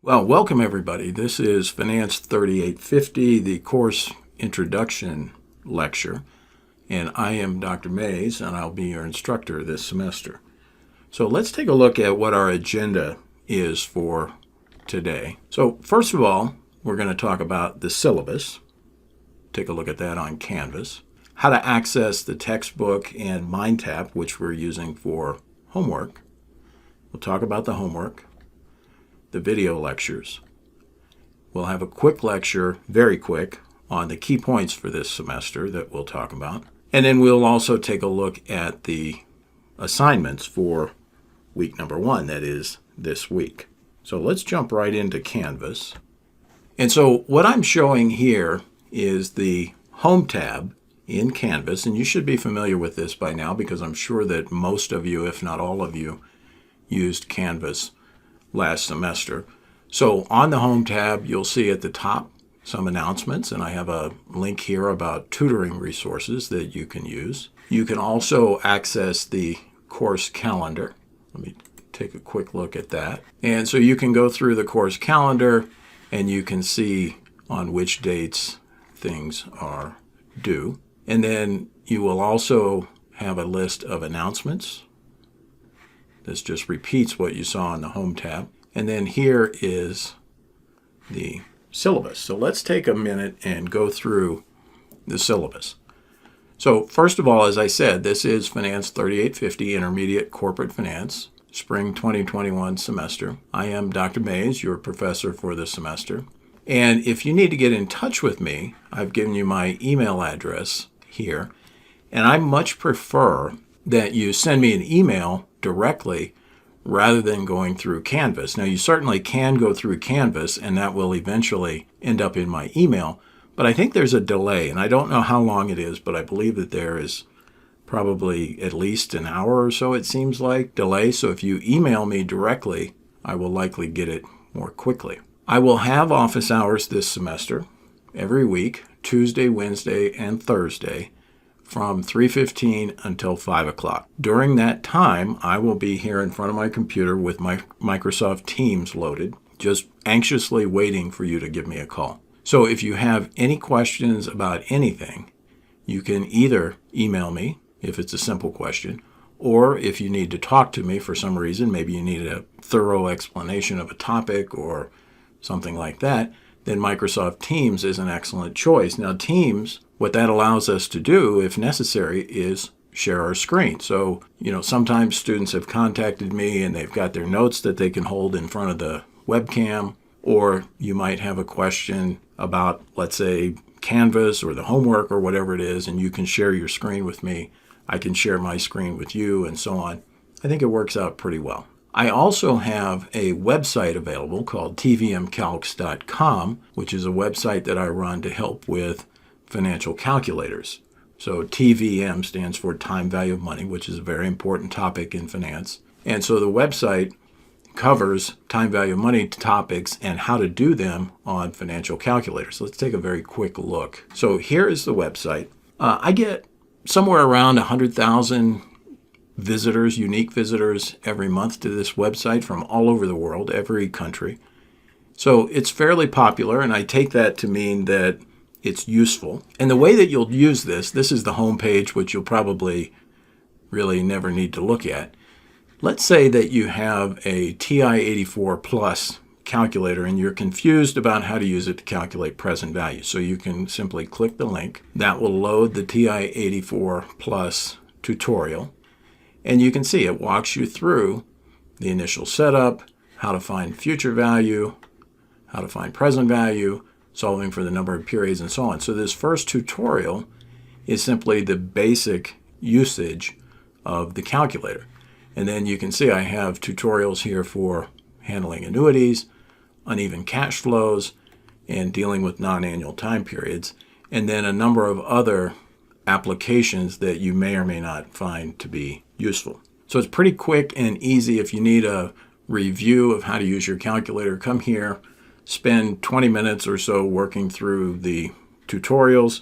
Well, welcome everybody. This is Finance 3850, the course introduction lecture, and I am Dr. Mays, and I'll be your instructor this semester. So let's take a look at what our agenda is for today. So first of all, we're going to talk about the syllabus. Take a look at that on Canvas. How to access the textbook and MindTap, which we're using for homework. We'll talk about the homework. The video lectures. We'll have a quick lecture, very quick, on the key points for this semester that we'll talk about. And then we'll also take a look at the assignments for week number 1, that is this week. So let's jump right into Canvas. And so what I'm showing here is the Home tab in Canvas, and you should be familiar with this by now because I'm sure that most of you, if not all of you, used Canvas last semester. So on the Home tab, you'll see at the top some announcements, and I have a link here about tutoring resources that you can use. You can also access the course calendar. Let me take a quick look at that. And so you can go through the course calendar and you can see on which dates things are due. And then you will also have a list of announcements. This just repeats what you saw on the Home tab. And then here is the syllabus. So let's take a minute and go through the syllabus. So first of all, as I said, this is Finance 3850, Intermediate Corporate Finance, Spring 2021 semester. I am Dr. Mays, your professor for this semester. And if you need to get in touch with me, I've given you my email address here. And I much prefer that you send me an email directly rather than going through Canvas. Now, you certainly can go through Canvas, and that will eventually end up in my email, but I think there's a delay, and I don't know how long it is, but I believe that there is probably at least an hour or so, it seems like, delay. So if you email me directly, I will likely get it more quickly. I will have office hours this semester, every week, Tuesday, Wednesday, and Thursday, from 3:15 until 5 o'clock. During that time, I will be here in front of my computer with my Microsoft Teams loaded, just anxiously waiting for you to give me a call. So if you have any questions about anything, you can either email me, if it's a simple question, or if you need to talk to me for some reason, maybe you need a thorough explanation of a topic or something like that, then Microsoft Teams is an excellent choice. Now, Teams, what that allows us to do, if necessary, is share our screen. So, sometimes students have contacted me and they've got their notes that they can hold in front of the webcam, or you might have a question about, let's say, Canvas or the homework or whatever it is, and you can share your screen with me. I can share my screen with you and so on. I think it works out pretty well. I also have a website available called tvmcalcs.com, which is a website that I run to help with financial calculators. So TVM stands for time value of money, which is a very important topic in finance. And so the website covers time value of money topics and how to do them on financial calculators. Let's take a very quick look. So here is the website. I get somewhere around 100,000 visitors, unique visitors every month to this website from all over the world, every country. So it's fairly popular, and I take that to mean that it's useful. And the way that you'll use this is the home page, which you'll probably really never need to look at. Let's say that you have a TI-84 Plus calculator and you're confused about how to use it to calculate present value. So you can simply click the link. That will load the TI-84 Plus tutorial. And you can see it walks you through the initial setup, how to find future value, how to find present value, solving for the number of periods, and so on. So this first tutorial is simply the basic usage of the calculator. And then you can see I have tutorials here for handling annuities, uneven cash flows, and dealing with non-annual time periods, and then a number of other applications that you may or may not find to be useful. So it's pretty quick and easy. If you need a review of how to use your calculator, come here, spend 20 minutes or so working through the tutorials,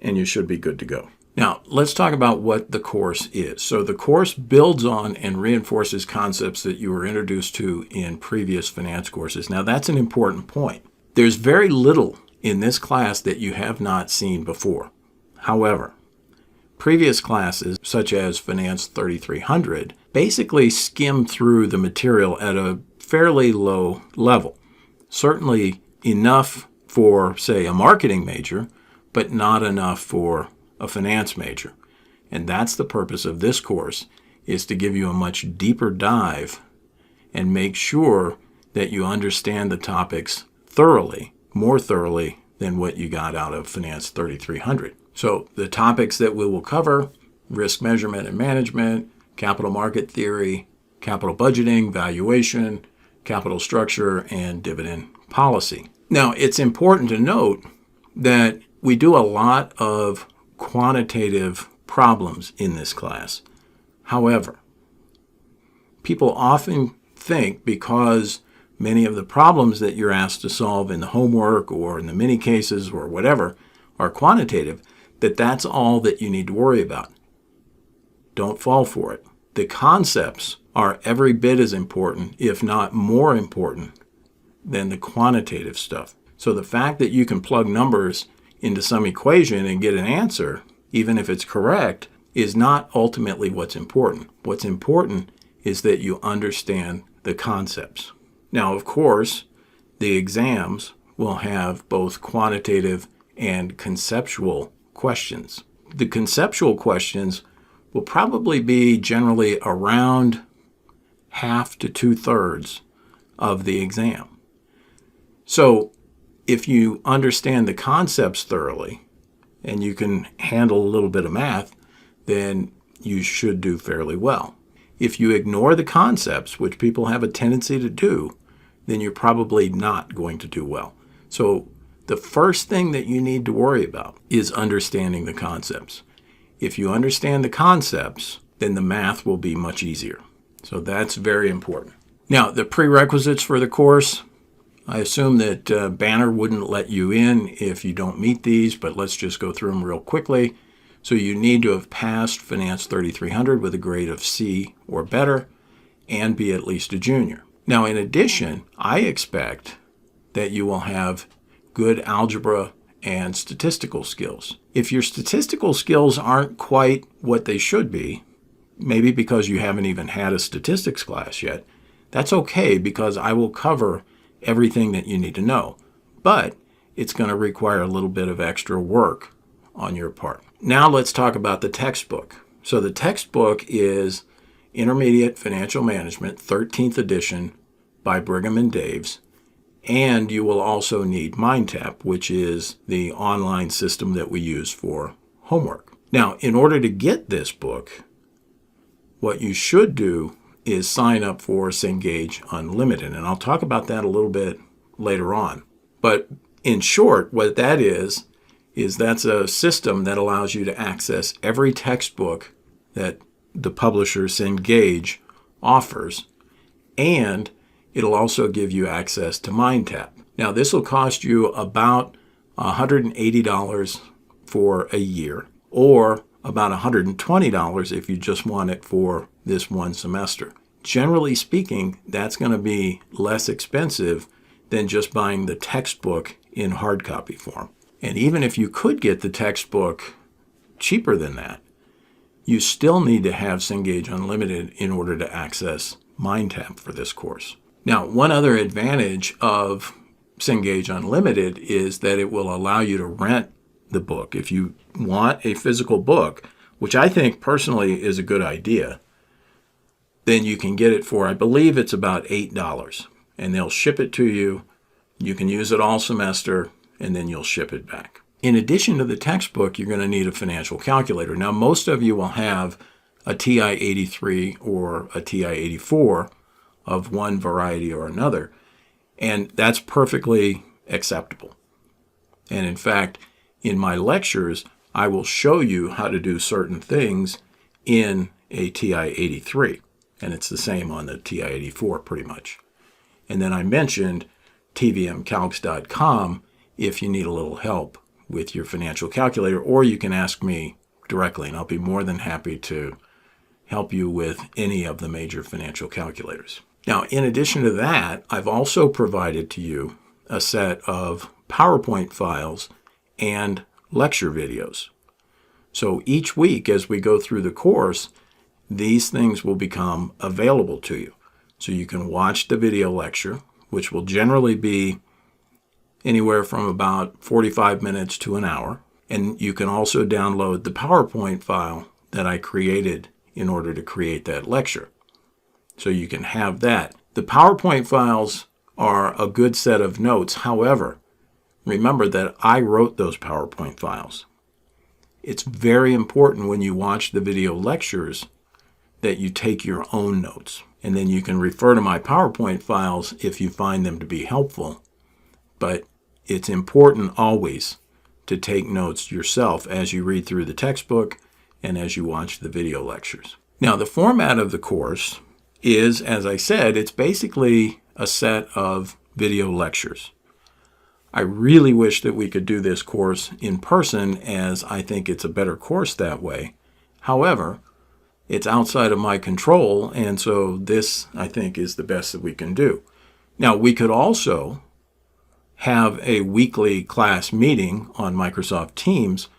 and you should be good to go. Now, let's talk about what the course is. So the course builds on and reinforces concepts that you were introduced to in previous finance courses. Now, that's an important point. There's very little in this class that you have not seen before. However, previous classes, such as Finance 3300, basically skim through the material at a fairly low level. Certainly enough for, say, a marketing major, but not enough for a finance major. And that's the purpose of this course, is to give you a much deeper dive and make sure that you understand the topics thoroughly, more thoroughly than what you got out of Finance 3300. So the topics that we will cover: risk measurement and management, capital market theory, capital budgeting, valuation, capital structure, and dividend policy. Now, it's important to note that we do a lot of quantitative problems in this class. However, people often think because many of the problems that you're asked to solve in the homework or in the mini cases or whatever are quantitative, that that's all that you need to worry about. Don't fall for it. The concepts are every bit as important, if not more important, than the quantitative stuff. So the fact that you can plug numbers into some equation and get an answer, even if it's correct, is not ultimately what's important. What's important is that you understand the concepts. Now, of course, the exams will have both quantitative and conceptual questions. The conceptual questions will probably be generally around half to 2/3 of the exam. So if you understand the concepts thoroughly and you can handle a little bit of math, then you should do fairly well. If you ignore the concepts, which people have a tendency to do, then you're probably not going to do well. So the first thing that you need to worry about is understanding the concepts. If you understand the concepts, then the math will be much easier. So that's very important. Now, the prerequisites for the course: I assume that Banner wouldn't let you in if you don't meet these, but let's just go through them real quickly. So you need to have passed Finance 3300 with a grade of C or better and be at least a junior. Now, in addition, I expect that you will have good algebra and statistical skills. If your statistical skills aren't quite what they should be, maybe because you haven't even had a statistics class yet, that's okay, because I will cover everything that you need to know. But it's going to require a little bit of extra work on your part. Now let's talk about the textbook. So the textbook is Intermediate Financial Management, 13th edition by Brigham and Daves. And you will also need MindTap, which is the online system that we use for homework. Now, in order to get this book, what you should do is sign up for Cengage Unlimited. And I'll talk about that a little bit later on. But in short, what that is that's a system that allows you to access every textbook that the publisher Cengage offers, and it'll also give you access to MindTap. Now, this will cost you about $180 for a year, or about $120 if you just want it for this one semester. Generally speaking, that's going to be less expensive than just buying the textbook in hard copy form. And even if you could get the textbook cheaper than that, you still need to have Cengage Unlimited in order to access MindTap for this course. Now, one other advantage of Cengage Unlimited is that it will allow you to rent the book. If you want a physical book, which I think personally is a good idea, then you can get it for, I believe it's about $8. And they'll ship it to you. You can use it all semester, and then you'll ship it back. In addition to the textbook, you're going to need a financial calculator. Now, most of you will have a TI-83 or a TI-84 of one variety or another, and that's perfectly acceptable. And in fact, in my lectures, I will show you how to do certain things in a TI-83, and it's the same on the TI-84 pretty much. And then I mentioned tvmcalcs.com if you need a little help with your financial calculator, or you can ask me directly, and I'll be more than happy to help you with any of the major financial calculators. Now, in addition to that, I've also provided to you a set of PowerPoint files and lecture videos. So each week as we go through the course, these things will become available to you. So you can watch the video lecture, which will generally be anywhere from about 45 minutes to an hour. And you can also download the PowerPoint file that I created in order to create that lecture. So you can have that. The PowerPoint files are a good set of notes. However, remember that I wrote those PowerPoint files. It's very important when you watch the video lectures that you take your own notes. And then you can refer to my PowerPoint files if you find them to be helpful. But it's important always to take notes yourself as you read through the textbook and as you watch the video lectures. Now, the format of the course is, as I said, it's basically a set of video lectures. I really wish that we could do this course in person, as I think it's a better course that way. However, it's outside of my control, and so this, I think, is the best that we can do. Now, we could also have a weekly class meeting on Microsoft Teams,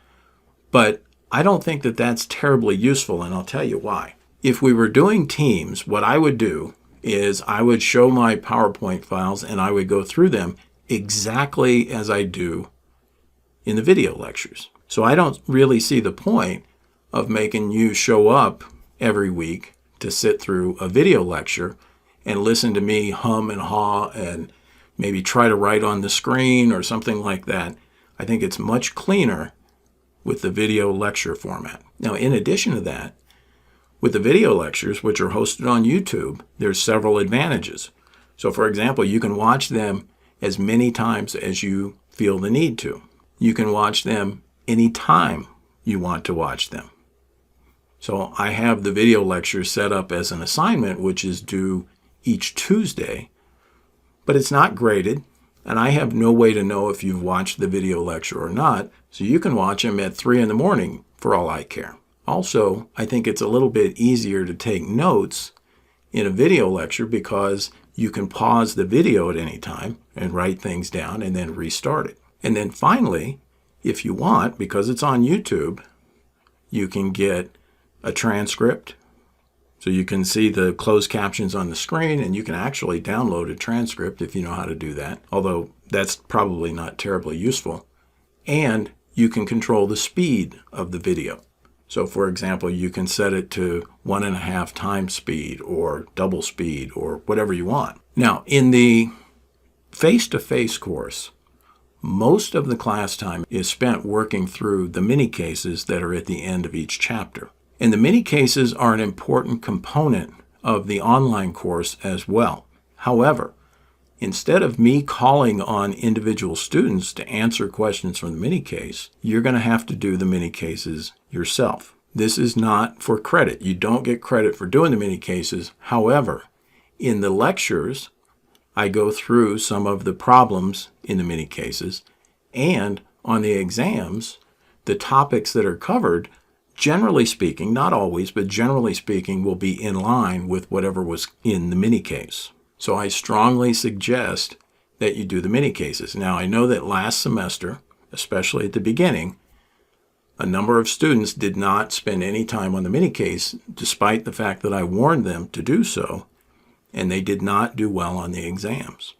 but I don't think that that's terribly useful, and I'll tell you why. If we were doing Teams, what I would do is I would show my PowerPoint files and I would go through them exactly as I do in the video lectures. So I don't really see the point of making you show up every week to sit through a video lecture and listen to me hum and haw and maybe try to write on the screen or something like that. I think it's much cleaner with the video lecture format. Now, in addition to that, with the video lectures, which are hosted on YouTube, there's several advantages. So, for example, you can watch them as many times as you feel the need to. You can watch them anytime you want to watch them. So I have the video lectures set up as an assignment, which is due each Tuesday, but it's not graded, and I have no way to know if you've watched the video lecture or not, so you can watch them at 3 in the morning for all I care. Also, I think it's a little bit easier to take notes in a video lecture because you can pause the video at any time and write things down and then restart it. And then finally, if you want, because it's on YouTube, you can get a transcript. So you can see the closed captions on the screen, and you can actually download a transcript if you know how to do that, although that's probably not terribly useful. And you can control the speed of the video. So, for example, you can set it to 1.5 times speed or double speed or whatever you want. Now, in the face-to-face course, most of the class time is spent working through the mini cases that are at the end of each chapter. And the mini cases are an important component of the online course as well. However, instead of me calling on individual students to answer questions from the mini case, you're going to have to do the mini cases yourself. This is not for credit. You don't get credit for doing the mini cases. However, in the lectures, I go through some of the problems in the mini cases, and on the exams, the topics that are covered, generally speaking, not always, but generally speaking, will be in line with whatever was in the mini case. So I strongly suggest that you do the mini cases. Now, I know that last semester, especially at the beginning, a number of students did not spend any time on the mini case, despite the fact that I warned them to do so, and they did not do well on the exams.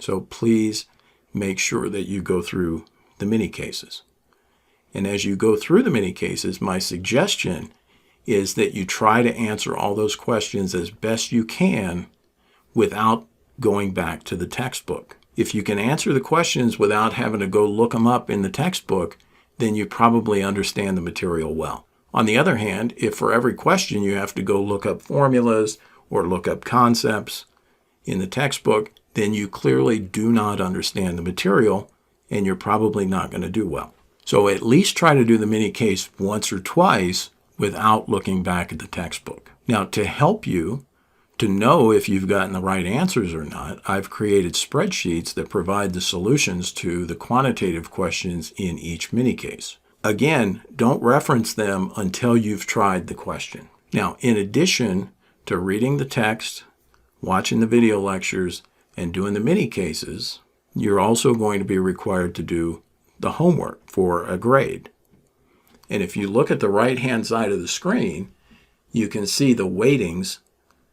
So please make sure that you go through the mini cases. And as you go through the mini cases, my suggestion is that you try to answer all those questions as best you can without going back to the textbook. If you can answer the questions without having to go look them up in the textbook, then you probably understand the material well. On the other hand, if for every question you have to go look up formulas or look up concepts in the textbook, then you clearly do not understand the material and you're probably not going to do well. So at least try to do the mini case once or twice without looking back at the textbook. Now, to help you to know if you've gotten the right answers or not, I've created spreadsheets that provide the solutions to the quantitative questions in each mini case. again, don't reference them until you've tried the question. Now, in addition to reading the text, watching the video lectures, and doing the mini cases, you're also going to be required to do the homework for a grade. And if you look at the right-hand side of the screen, you can see the weightings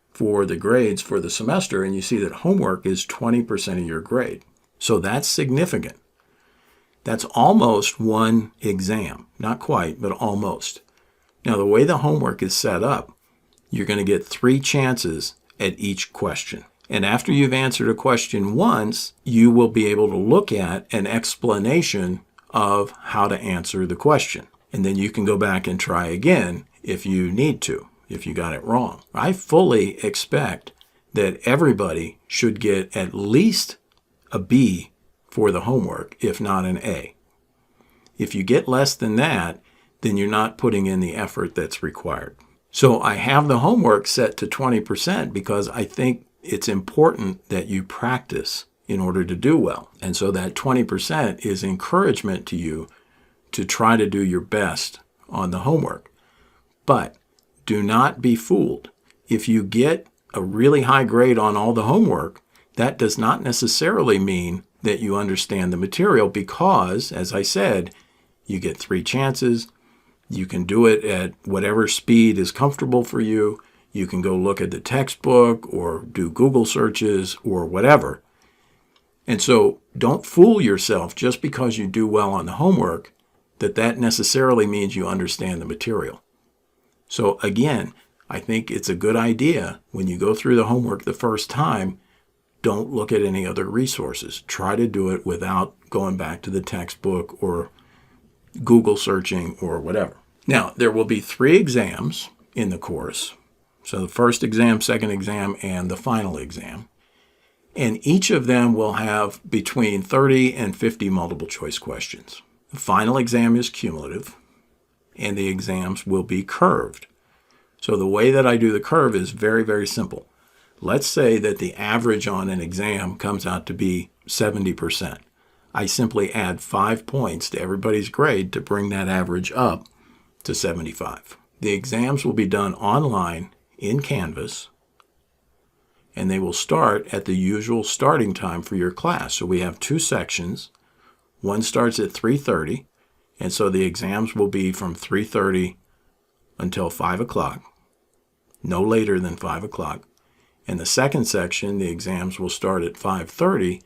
for the grades for the semester, and you see that homework is 20% of your grade. So that's significant. That's almost one exam. Not quite, but almost. Now, the way the homework is set up, you're going to get 3 chances at each question. And after you've answered a question once, you will be able to look at an explanation of how to answer the question. And then you can go back and try again if you need to, if you got it wrong. I fully expect that everybody should get at least a B for the homework, if not an A. If you get less than that, then you're not putting in the effort that's required. So I have the homework set to 20% because I think it's important that you practice in order to do well. And so that 20% is encouragement to you to try to do your best on the homework. But do not be fooled. If you get a really high grade on all the homework, that does not necessarily mean that you understand the material because, as I said, you get 3 chances. You can do it at whatever speed is comfortable for you. You can go look at the textbook or do Google searches or whatever. And so don't fool yourself just because you do well on the homework that necessarily means you understand the material. So again, I think it's a good idea when you go through the homework the first time, don't look at any other resources. Try to do it without going back to the textbook or Google searching or whatever. Now, there will be 3 exams in the course. So the first exam, second exam, and the final exam. And each of them will have between 30 and 50 multiple choice questions. The final exam is cumulative, and the exams will be curved. So the way that I do the curve is very, very simple. Let's say that the average on an exam comes out to be 70%. I simply add 5 points to everybody's grade to bring that average up to 75. The exams will be done online in Canvas, and they will start at the usual starting time for your class. So we have 2 sections. One starts at 3:30, and so the exams will be from 3:30 until 5 o'clock, no later than 5 o'clock. And the second section, the exams will start at 5:30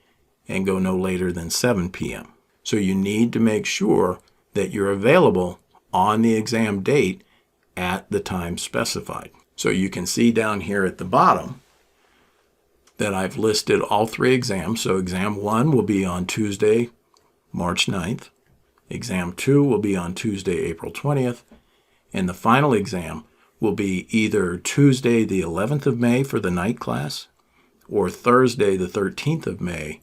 and go no later than 7 p.m. So you need to make sure that you're available on the exam date at the time specified. So you can see down here at the bottom that I've listed all 3 exams. So exam 1 will be on Tuesday, March 9th. Exam 2 will be on Tuesday, April 20th. And the final exam will be either Tuesday, the 11th of May for the night class or Thursday, the 13th of May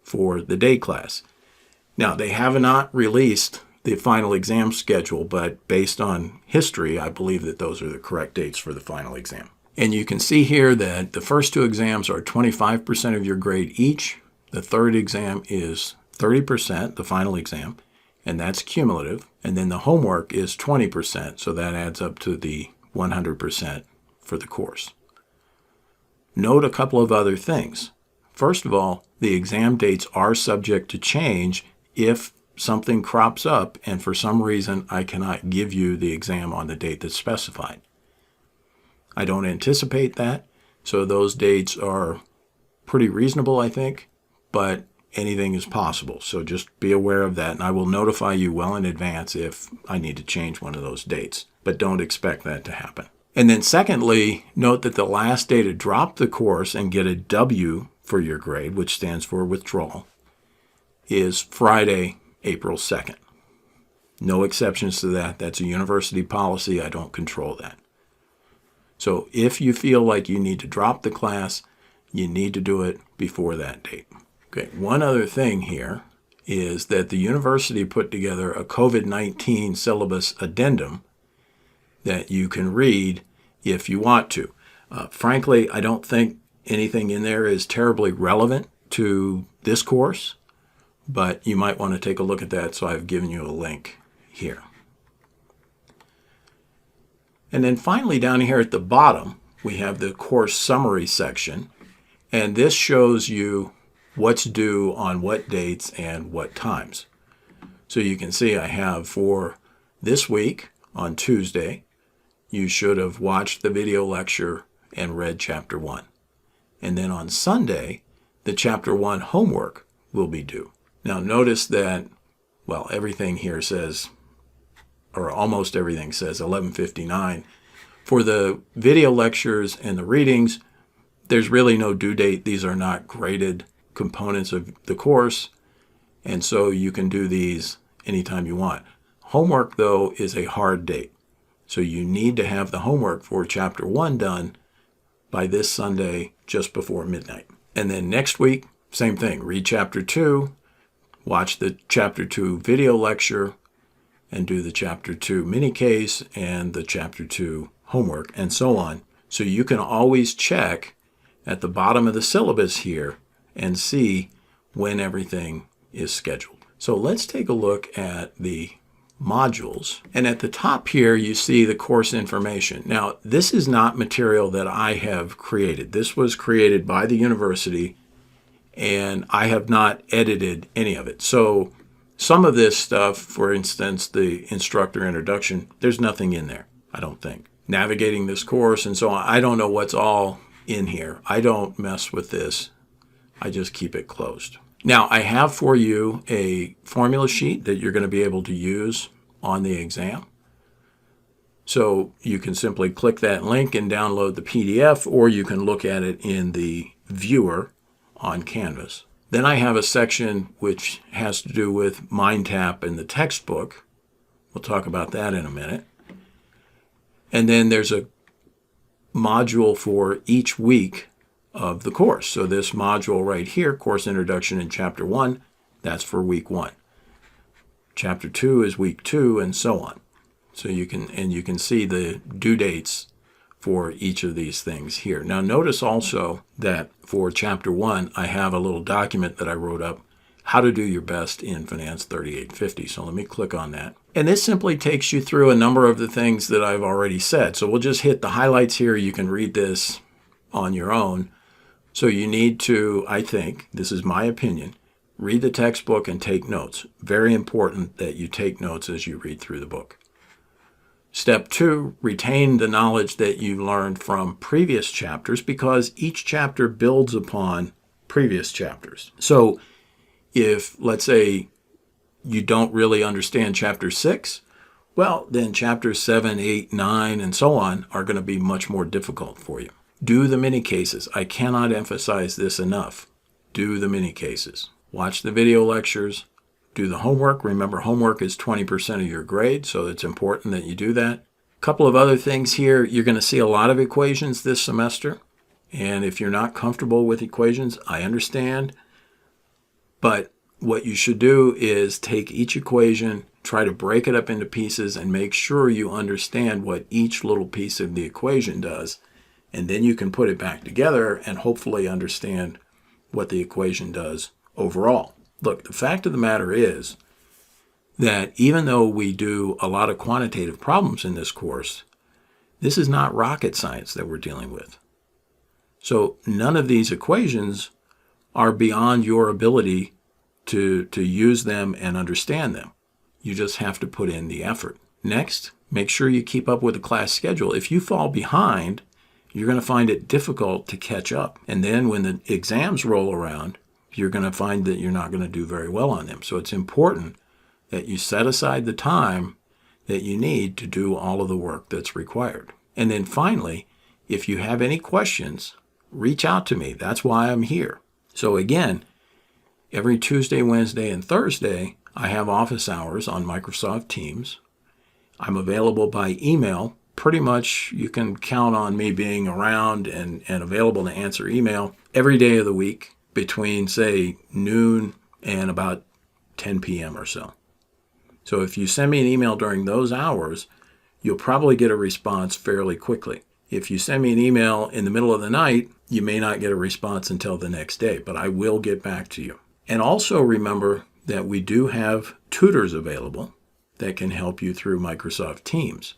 for the day class. Now, they have not released the final exam schedule, but based on history, I believe that those are the correct dates for the final exam. And you can see here that the first 2 exams are 25% of your grade each. The third exam is 30%, the final exam, and that's cumulative. And then the homework is 20%, so that adds up to the 100% for the course. Note a couple of other things. First of all, the exam dates are subject to change if something crops up and for some reason I cannot give you the exam on the date that's specified. I don't anticipate that, so those dates are pretty reasonable, I think, but anything is possible. So just be aware of that, and I will notify you well in advance if I need to change one of those dates, but don't expect that to happen. And then secondly, note that the last day to drop the course and get a W for your grade, which stands for withdrawal, is Friday, April 2nd. No exceptions to that. That's a university policy. I don't control that. So if you feel like you need to drop the class, you need to do it before that date. Okay, one other thing here is that the university put together a COVID-19 syllabus addendum that you can read if you want to. Frankly, I don't think anything in there is terribly relevant to this course, but you might want to take a look at that, so I've given you a link here. And then finally down here at the bottom, we have the course summary section. And this shows you what's due on what dates and what times. So you can see I have for this week on Tuesday, you should have watched the video lecture and read Chapter 1. And then on Sunday, the Chapter 1 homework will be due. Now notice that, well, everything here says, or almost everything says 11:59. For the video lectures and the readings, there's really no due date. These are not graded components of the course, and so you can do these anytime you want. Homework, though, is a hard date. So you need to have the homework for Chapter 1 done by this Sunday just before midnight. And then next week, same thing. Read Chapter 2, watch the Chapter 2 video lecture, and do the Chapter 2 mini case and the Chapter 2 homework, and so on. So you can always check at the bottom of the syllabus here and see when everything is scheduled. So let's take a look at the modules. And at the top here, you see the course information. Now, this is not material that I have created. This was created by the university, and I have not edited any of it. So some of this stuff, for instance, the instructor introduction, there's nothing in there, I don't think. Navigating this course and so on, I don't know what's all in here. I don't mess with this. I just keep it closed. Now, I have for you a formula sheet that you're going to be able to use on the exam. So you can simply click that link and download the PDF, or you can look at it in the viewer on Canvas. Then I have a section which has to do with MindTap and the textbook. We'll talk about that in a minute. And then there's a module for each week of the course. So this module right here, Course Introduction in Chapter 1, that's for week 1. Chapter 2 is week 2, and so on. So you can see the due dates for each of these things here. Now notice also that for Chapter 1, I have a little document that I wrote up, how to do your best in Finance 3850. So let me click on that. And this simply takes you through a number of the things that I've already said. So we'll just hit the highlights here. You can read this on your own. So you need to, I think, this is my opinion, read the textbook and take notes. Very important that you take notes as you read through the book. Step 2, retain the knowledge that you learned from previous chapters, because each chapter builds upon previous chapters. So if, let's say, you don't really understand Chapter 6, well, then Chapters 7, 8, 9, and so on are going to be much more difficult for you. Do the mini cases. I cannot emphasize this enough. Do the mini cases. Watch the video lectures. Do the homework. Remember, homework is 20% of your grade, so it's important that you do that. A couple of other things here. You're going to see a lot of equations this semester, and if you're not comfortable with equations, I understand. But what you should do is take each equation, try to break it up into pieces, and make sure you understand what each little piece of the equation does. And then you can put it back together and hopefully understand what the equation does overall. Look, the fact of the matter is that even though we do a lot of quantitative problems in this course, this is not rocket science that we're dealing with. So none of these equations are beyond your ability to use them and understand them. You just have to put in the effort. Next, make sure you keep up with the class schedule. If you fall behind, you're going to find it difficult to catch up. And then when the exams roll around, you're going to find that you're not going to do very well on them. So it's important that you set aside the time that you need to do all of the work that's required. And then finally, if you have any questions, reach out to me. That's why I'm here. So again, every Tuesday, Wednesday, and Thursday, I have office hours on Microsoft Teams. I'm available by email. Pretty much you can count on me being around and available to answer email every day of the week between, say, noon and about 10 p.m. or so. So if you send me an email during those hours, you'll probably get a response fairly quickly. If you send me an email in the middle of the night, you may not get a response until the next day, but I will get back to you. And also remember that we do have tutors available that can help you through Microsoft Teams.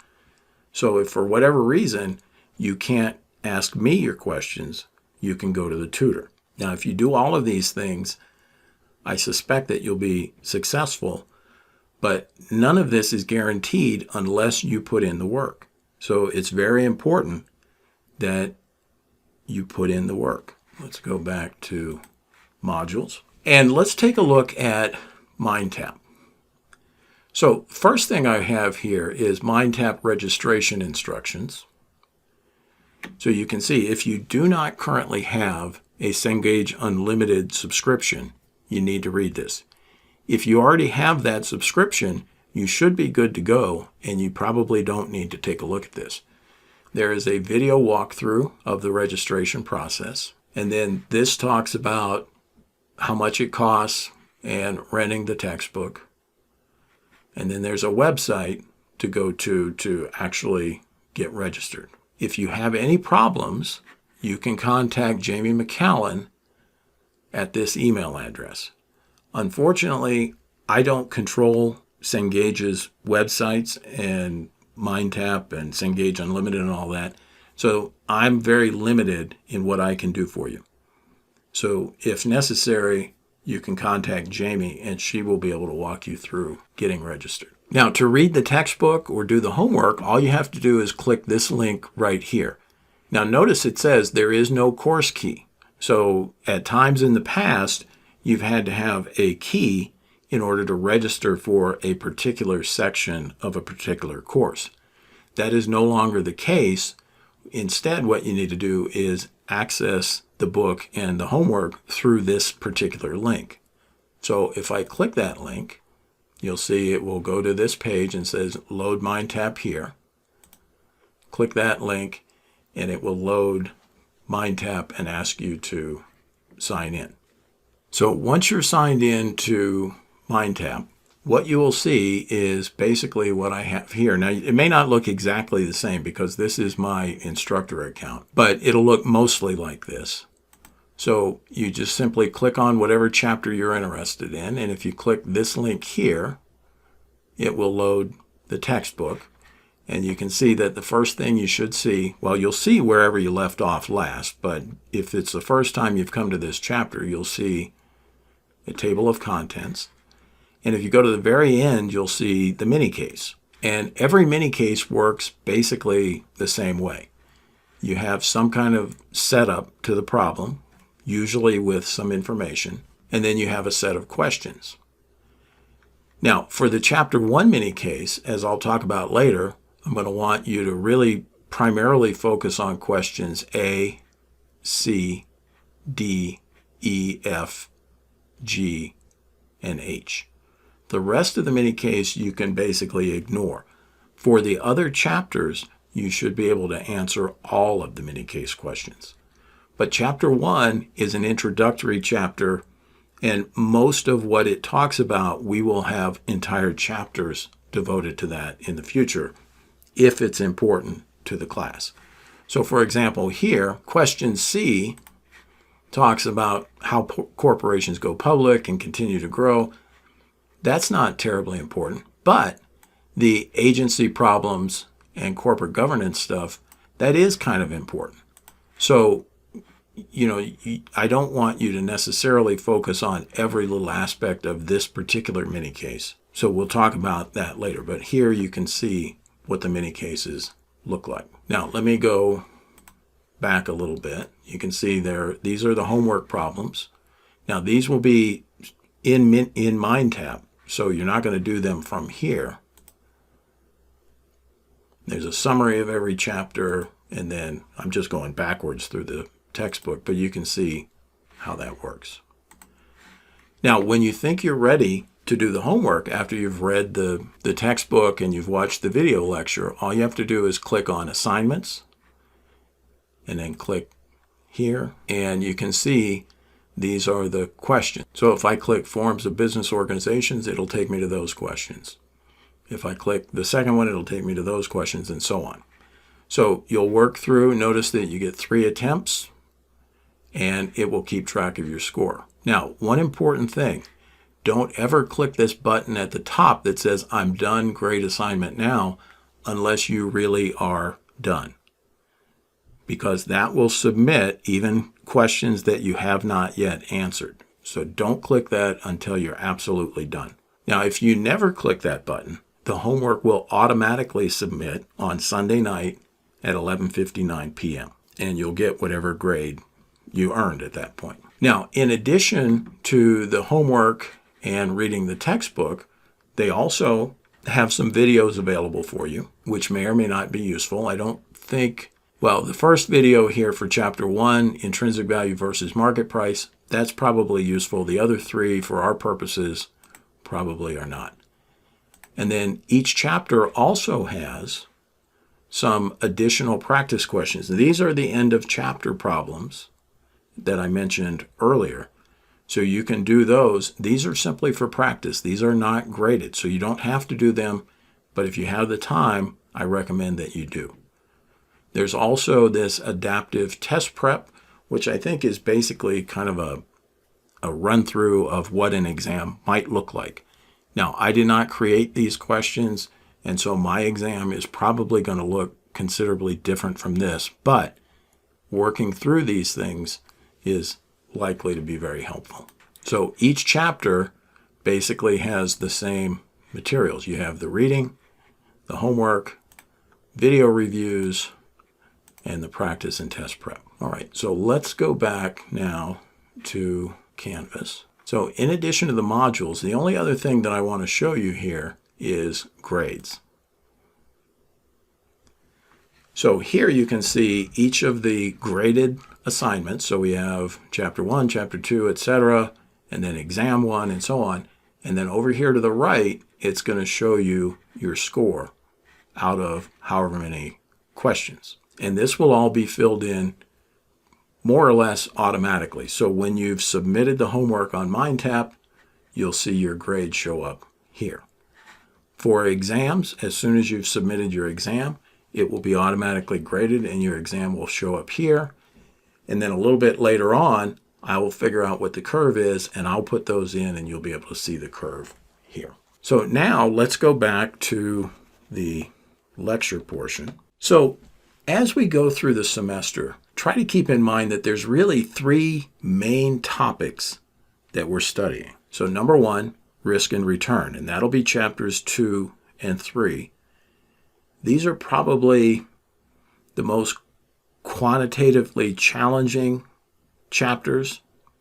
So if for whatever reason you can't ask me your questions, you can go to the tutor. Now, if you do all of these things, I suspect that you'll be successful, but none of this is guaranteed unless you put in the work. So it's very important that you put in the work. Let's go back to modules. And let's take a look at MindTap. So first thing I have here is MindTap registration instructions. So you can see if you do not currently have a Cengage Unlimited subscription, you need to read this. If you already have that subscription, you should be good to go, and you probably don't need to take a look at this. There is a video walkthrough of the registration process, and then this talks about how much it costs and renting the textbook. And then there's a website to go to actually get registered. If you have any problems, you can contact Jamie McCallan at this email address. Unfortunately, I don't control Cengage's websites and MindTap and Cengage Unlimited and all that. So I'm very limited in what I can do for you. So if necessary, you can contact Jamie and she will be able to walk you through getting registered. Now, to read the textbook or do the homework, all you have to do is click this link right here. Now, notice it says there is no course key. So at times in the past, you've had to have a key in order to register for a particular section of a particular course. That is no longer the case. Instead, what you need to do is access the book and the homework through this particular link. So if I click that link, you'll see it will go to this page and says load MindTap here. Click that link and it will load MindTap and ask you to sign in. So once you're signed in to MindTap, what you will see is basically what I have here. Now, it may not look exactly the same because this is my instructor account, but it'll look mostly like this. So you just simply click on whatever chapter you're interested in, and if you click this link here, it will load the textbook. And you can see that the first thing you should see, well, you'll see wherever you left off last, but if it's the first time you've come to this chapter, you'll see a table of contents. And if you go to the very end, you'll see the mini case. And every mini case works basically the same way. You have some kind of setup to the problem, usually with some information, and then you have a set of questions. Now, for the Chapter 1 mini case, as I'll talk about later, I'm going to want you to really primarily focus on questions A, C, D, E, F, G, and H. The rest of the mini case you can basically ignore. For the other chapters, you should be able to answer all of the mini case questions. But Chapter 1 is an introductory chapter, and most of what it talks about, we will have entire chapters devoted to that in the future, if it's important to the class. So for example, here, question C talks about how corporations go public and continue to grow. That's not terribly important, but the agency problems and corporate governance stuff, that is kind of important. So, I don't want you to necessarily focus on every little aspect of this particular mini case. So we'll talk about that later, but here you can see what the mini cases look like. Now, let me go back a little bit. You can see there, these are the homework problems. Now, these will be in MindTap, so you're not going to do them from here. There's a summary of every chapter, and then I'm just going backwards through the textbook, but you can see how that works. Now, when you think you're ready to do the homework after you've read the textbook and you've watched the video lecture, all you have to do is click on Assignments and then click here, and you can see these are the questions. So if I click Forms of Business Organizations, it'll take me to those questions. If I click the second one, it'll take me to those questions, and so on. So you'll work through, notice that you get 3 attempts, and it will keep track of your score. Now, one important thing, don't ever click this button at the top that says, I'm done, great assignment now, unless you really are done, because that will submit even questions that you have not yet answered. So don't click that until you're absolutely done. Now, if you never click that button, the homework will automatically submit on Sunday night at 11:59 p.m. and you'll get whatever grade you earned at that point. Now, in addition to the homework and reading the textbook, they also have some videos available for you, which may or may not be useful. I don't think, well, the first video here for Chapter 1, Intrinsic Value versus Market Price, that's probably useful. The other three, for our purposes, probably are not. And then each chapter also has some additional practice questions. These are the end of chapter problems that I mentioned earlier. So you can do those. These are simply for practice. These are not graded, so you don't have to do them. But if you have the time, I recommend that you do. There's also this adaptive test prep, which I think is basically kind of a run-through of what an exam might look like. Now, I did not create these questions, and so my exam is probably going to look considerably different from this, but working through these things is likely to be very helpful. So each chapter basically has the same materials. You have the reading, the homework, video reviews, and the practice and test prep. All right, so let's go back now to Canvas. So in addition to the modules, the only other thing that I want to show you here is grades. So here you can see each of the graded assignments. So we have Chapter 1, Chapter 2, etc., and then Exam 1, and so on. And then over here to the right, it's going to show you your score out of however many questions. And this will all be filled in more or less automatically. So when you've submitted the homework on MindTap, you'll see your grade show up here. For exams, as soon as you've submitted your exam, it will be automatically graded and your exam will show up here. And then a little bit later on, I will figure out what the curve is and I'll put those in and you'll be able to see the curve here. So now let's go back to the lecture portion. So as we go through the semester, try to keep in mind that there's really three main topics that we're studying. So number one, risk and return, and that'll be chapters 2 and 3. These are probably the most quantitatively challenging chapters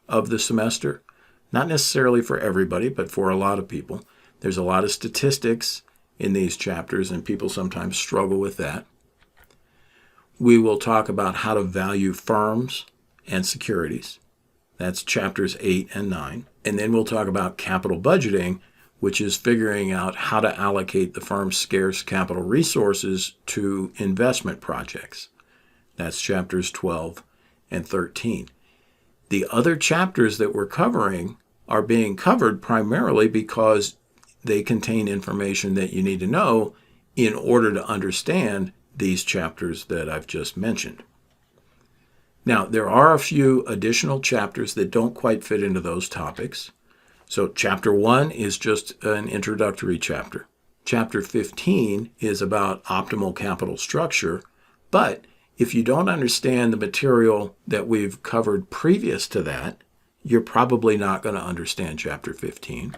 of the semester. Not necessarily for everybody, but for a lot of people. There's a lot of statistics in these chapters, and people sometimes struggle with that. We will talk about how to value firms and securities. That's chapters 8 and 9. And then we'll talk about capital budgeting, which is figuring out how to allocate the firm's scarce capital resources to investment projects. That's chapters 12 and 13. The other chapters that we're covering are being covered primarily because they contain information that you need to know in order to understand these chapters that I've just mentioned. Now, there are a few additional chapters that don't quite fit into those topics. So chapter 1 is just an introductory chapter. Chapter 15 is about optimal capital structure, but if you don't understand the material that we've covered previous to that, you're probably not going to understand chapter 15.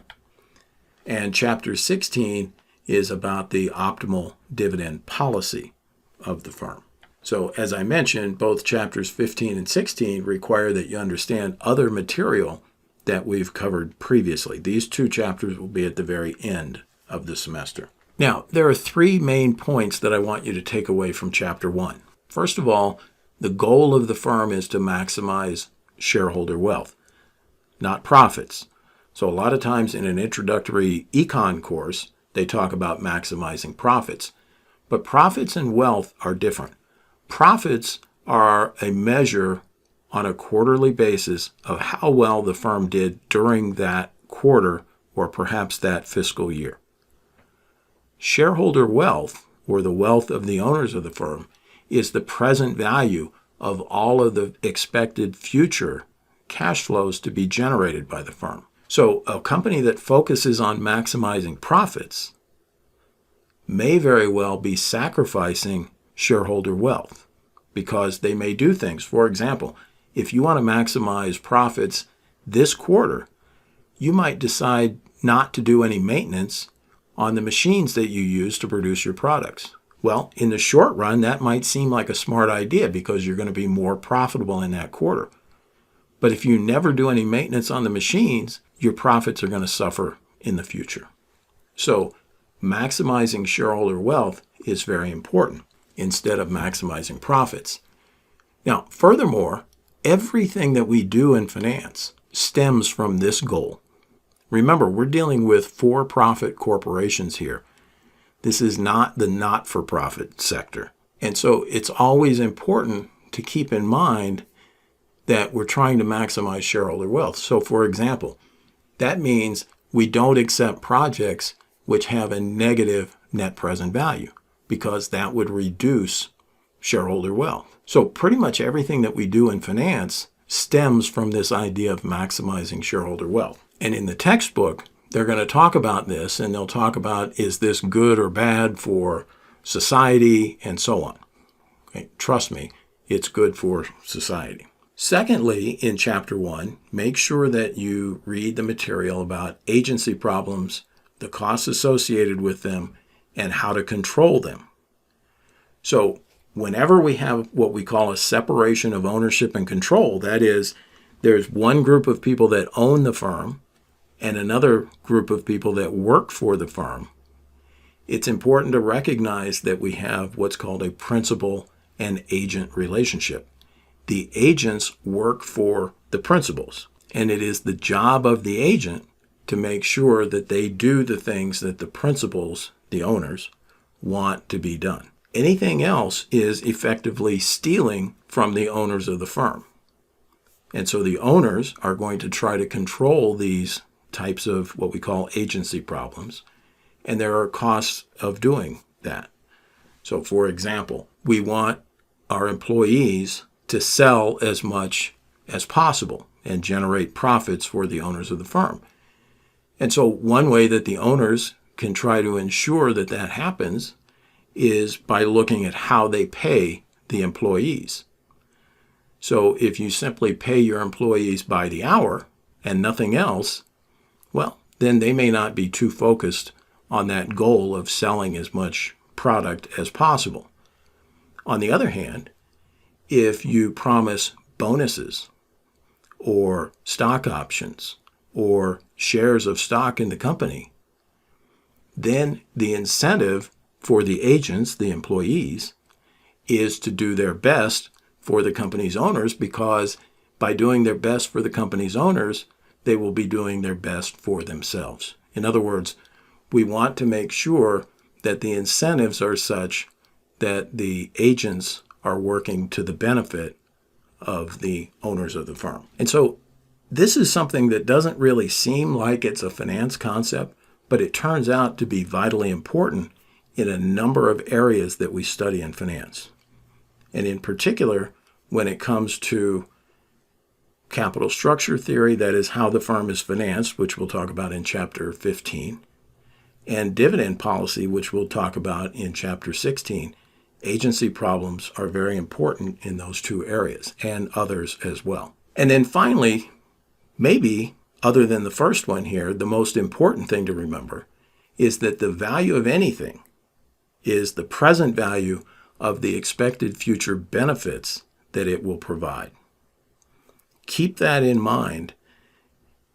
And chapter 16 is about the optimal dividend policy of the firm. So as I mentioned, both chapters 15 and 16 require that you understand other material that we've covered previously. These two chapters will be at the very end of the semester. Now, there are three main points that I want you to take away from chapter 1. First of all, the goal of the firm is to maximize shareholder wealth, not profits. So a lot of times in an introductory econ course, they talk about maximizing profits. But profits and wealth are different. Profits are a measure on a quarterly basis of how well the firm did during that quarter or perhaps that fiscal year. Shareholder wealth, or the wealth of the owners of the firm, is the present value of all of the expected future cash flows to be generated by the firm. So a company that focuses on maximizing profits may very well be sacrificing shareholder wealth because they may do things. For example, if you want to maximize profits this quarter, you might decide not to do any maintenance on the machines that you use to produce your products. Well, in the short run, that might seem like a smart idea because you're going to be more profitable in that quarter. But if you never do any maintenance on the machines, your profits are going to suffer in the future. So maximizing shareholder wealth is very important instead of maximizing profits. Now, furthermore, everything that we do in finance stems from this goal. Remember, we're dealing with for-profit corporations here. This is not the not-for-profit sector. And so it's always important to keep in mind that we're trying to maximize shareholder wealth. So, for example, that means we don't accept projects which have a negative net present value because that would reduce shareholder wealth. So pretty much everything that we do in finance stems from this idea of maximizing shareholder wealth. And in the textbook, they're going to talk about this, and they'll talk about, is this good or bad for society, and so on. Okay, trust me, it's good for society. Secondly, in Chapter 1, make sure that you read the material about agency problems, the costs associated with them, and how to control them. So whenever we have what we call a separation of ownership and control, that is, there's one group of people that own the firm and another group of people that work for the firm, it's important to recognize that we have what's called a principal and agent relationship. The agents work for the principals, and it is the job of the agent to make sure that they do the things that the principals, the owners, want to be done. Anything else is effectively stealing from the owners of the firm. And so the owners are going to try to control these types of what we call agency problems, and there are costs of doing that. So, for example, we want our employees to sell as much as possible and generate profits for the owners of the firm. And so one way that the owners can try to ensure that that happens is by looking at how they pay the employees. So if you simply pay your employees by the hour and nothing else, well, then they may not be too focused on that goal of selling as much product as possible. On the other hand, if you promise bonuses or stock options or shares of stock in the company, then the incentive for the agents, the employees, is to do their best for the company's owners, because by doing their best for the company's owners, they will be doing their best for themselves. In other words, we want to make sure that the incentives are such that the agents are working to the benefit of the owners of the firm. And so this is something that doesn't really seem like it's a finance concept, but it turns out to be vitally important in a number of areas that we study in finance. And in particular, when it comes to capital structure theory, that is how the firm is financed, which we'll talk about in Chapter 15, and dividend policy, which we'll talk about in Chapter 16, agency problems are very important in those two areas, and others as well. And then finally, maybe, other than the first one here, the most important thing to remember is that the value of anything is the present value of the expected future benefits that it will provide. Keep that in mind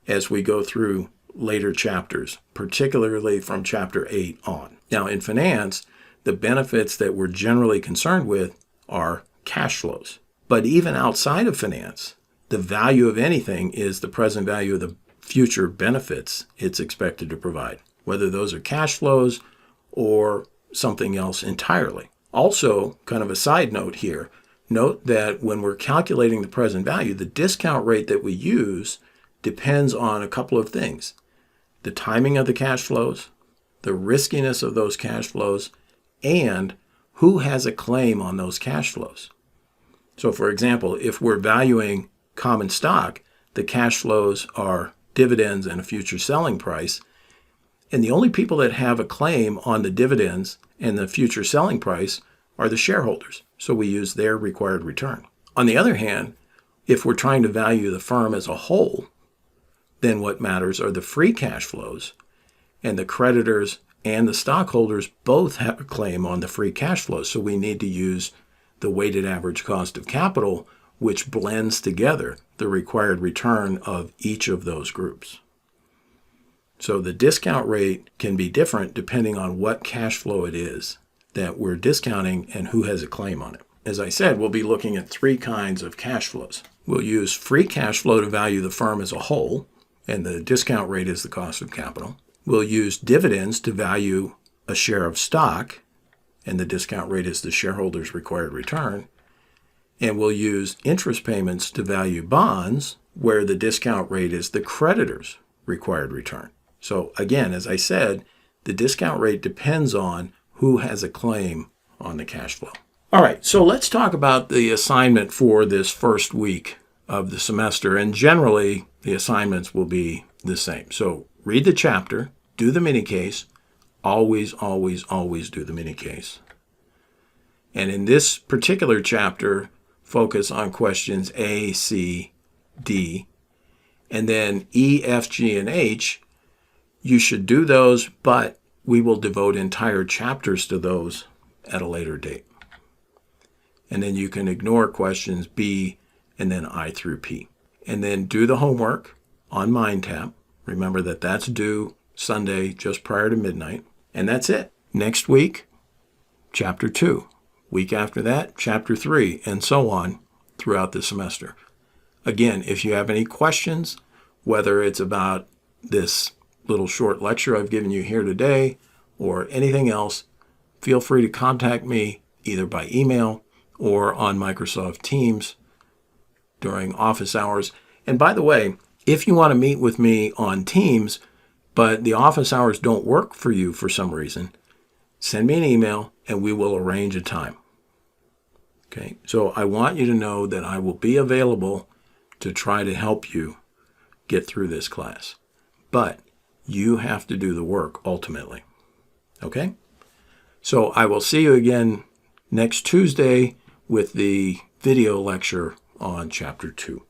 as we go through later chapters, particularly from Chapter 8 on. Now, in finance, the benefits that we're generally concerned with are cash flows. But even outside of finance, the value of anything is the present value of the future benefits it's expected to provide, whether those are cash flows or something else entirely. Also, kind of a side note here, note that when we're calculating the present value, the discount rate that we use depends on a couple of things: the timing of the cash flows, the riskiness of those cash flows, and who has a claim on those cash flows. So, for example, if we're valuing common stock, the cash flows are dividends and a future selling price. And the only people that have a claim on the dividends and the future selling price are the shareholders. So we use their required return. On the other hand, if we're trying to value the firm as a whole, then what matters are the free cash flows, and the creditors and the stockholders both have a claim on the free cash flows. So we need to use the weighted average cost of capital, which blends together the required return of each of those groups. So the discount rate can be different depending on what cash flow it is that we're discounting and who has a claim on it. As I said, we'll be looking at three kinds of cash flows. We'll use free cash flow to value the firm as a whole, and the discount rate is the cost of capital. We'll use dividends to value a share of stock, and the discount rate is the shareholder's required return. And we'll use interest payments to value bonds, where the discount rate is the creditor's required return. So again, as I said, the discount rate depends on who has a claim on the cash flow. All right, so let's talk about the assignment for this first week of the semester. And generally, the assignments will be the same. So read the chapter, do the mini case, always, always, always do the mini case. And in this particular chapter, focus on questions A, C, D, and then E, F, G, and H. You should do those, but we will devote entire chapters to those at a later date. And then you can ignore questions B and then I through P. And then do the homework on MindTap. Remember that that's due Sunday just prior to midnight. And that's it. Next week, Chapter 2. Week after that, Chapter 3, and so on throughout the semester. Again, if you have any questions, whether it's about this little short lecture I've given you here today or anything else, feel free to contact me either by email or on Microsoft Teams during office hours. And by the way, if you want to meet with me on Teams, but the office hours don't work for you for some reason, send me an email and we will arrange a time. Okay, so I want you to know that I will be available to try to help you get through this class. But you have to do the work ultimately. Okay? So I will see you again next Tuesday with the video lecture on Chapter 2.